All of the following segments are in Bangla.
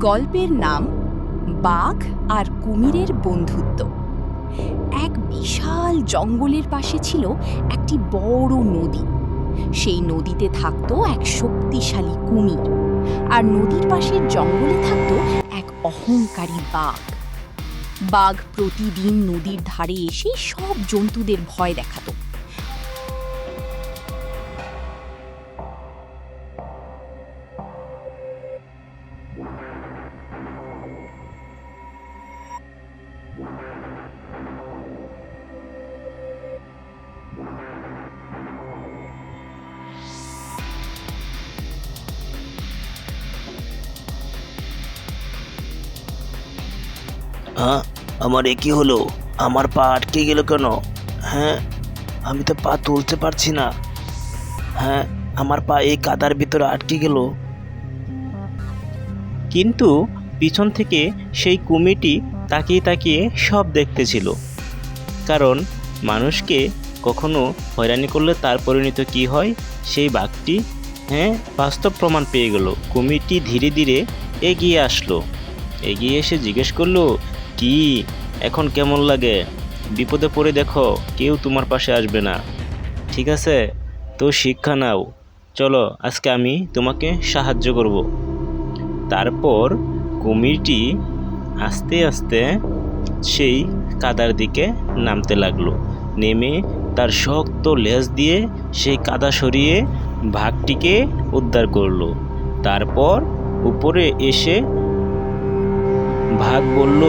গল্পের নাম বাঘ আর কুমিরের বন্ধুত্ব। এক বিশাল জঙ্গলের পাশে ছিল একটি বড় নদী। সেই নদীতে থাকতো এক শক্তিশালী কুমির, আর নদীর পাশের জঙ্গলে থাকতো এক অহংকারী বাঘ। বাঘ প্রতিদিন নদীর ধারে এসে সব জন্তুদের ভয় দেখাতো। হ্যাঁ, আমার এ কি হলো? আমার পা আটকে গেল কেন? হ্যাঁ, আমি তো পা তুলতে পারছি না। হ্যাঁ, আমার পা এই কাদার ভিতরে আটকে গেল। কিন্তু পিছন থেকে সেই কুমিরটি তাকিয়ে তাকিয়ে সব দেখতেছিল। কারণ মানুষকে কখনো হয়রানি করলে তার পরিণতি কী হয় সেই বাঘটি বাস্তব প্রমাণ পেয়ে গেল। কুমিরটি ধীরে ধীরে এগিয়ে আসলো। এগিয়ে এসে জিজ্ঞেস করলো, কি এখন কেমন লাগে? বিপদে পড়ে দেখো, কেউ তোমার পাশে আসবে না, ঠিক আছে? তো শিক্ষা নাও, চলো আজকে আমি তোমাকে সাহায্য করব। তারপর কুমিরটি আস্তে আস্তে সেই কাদার দিকে নামতে লাগলো। নেমে তার শক্ত লেজ দিয়ে সেই কাদা সরিয়ে বাঘটিকে উদ্ধার করলো। তারপর উপরে এসে বাঘ বলল,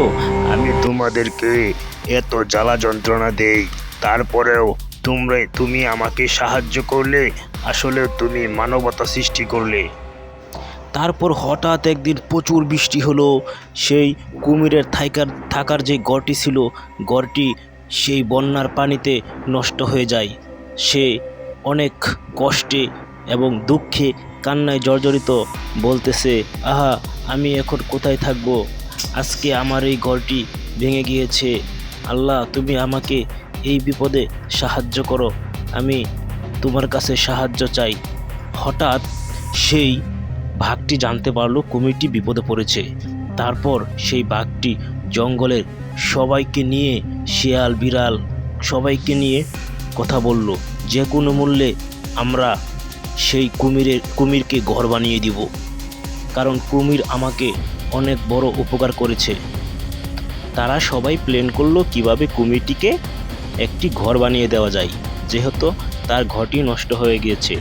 আমি তোমাদেরকে এত জ্বালা যন্ত্রণা দেই, তারপরেও তুমি আমাকে সাহায্য করলে। আসলে তুমি মানবতা সৃষ্টি করলে। তারপর হঠাৎ একদিন প্রচুর বৃষ্টি হলো। সেই কুমিরের থাকার যে ঘরটি ছিল, ঘরটি সেই বন্যার পানিতে নষ্ট হয়ে যায়। সে অনেক কষ্টে এবং দুঃখে কান্নায় জর্জরিত বলতেছে, আহা, আমি এখন কোথায় থাকবো? আজকে আমার এই ঘরটি ভেঙে গিয়েছে। আল্লাহ, তুমি আমাকে এই বিপদে সাহায্য করো, আমি তোমার কাছে সাহায্য চাই। হঠাৎ সেই বাঘটি জানতে পারলো কুমিরটি বিপদে পড়েছে। তারপর সেই বাঘটি জঙ্গলের সবাইকে নিয়ে, শিয়াল বিড়াল সবাইকে নিয়ে কথা বলল, যে কোনো মূল্যে আমরা সেই কুমিরকে ঘর বানিয়ে দিব, কারণ কুমির আমাকে অনেক বড় উপকার করেছে। তারা সবাই প্ল্যান করলো কিভাবে কুমিরটিকে একটি ঘর বানিয়ে দেওয়া যায়, যেহেতু তার ঘরটি নষ্ট হয়ে গিয়েছে।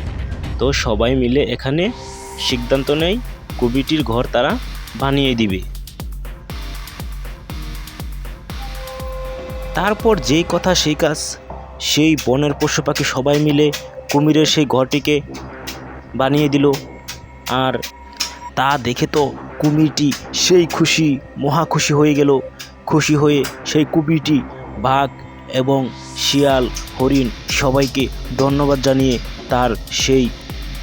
তো সবাই মিলে এখানে সিদ্ধান্ত নেয় কুমিরটির ঘর তারা বানিয়ে দিবে। তারপর যেই কথা সেই কাজ, সেই বনের পশু পাখি সবাই মিলে কুমিরের সেই ঘরটিকে বানিয়ে দিল। আর তা দেখে তো কুমিরটি সেই মহা খুশি হয়ে গেল। খুশি হয়ে সেই কুমিরটি বাঘ এবং শিয়াল, হরিণ সবাইকে ধন্যবাদ জানিয়ে তার সেই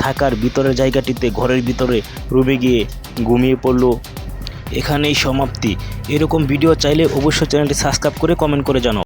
থাকার ভিতরের জায়গাটিতে, ঘরের ভিতরে রুমে গিয়ে ঘুমিয়ে পড়ল। এখানেই সমাপ্তি। এরকম ভিডিও চাইলে অবশ্যই চ্যানেলটি সাবস্ক্রাইব করে কমেন্ট করে জানাও।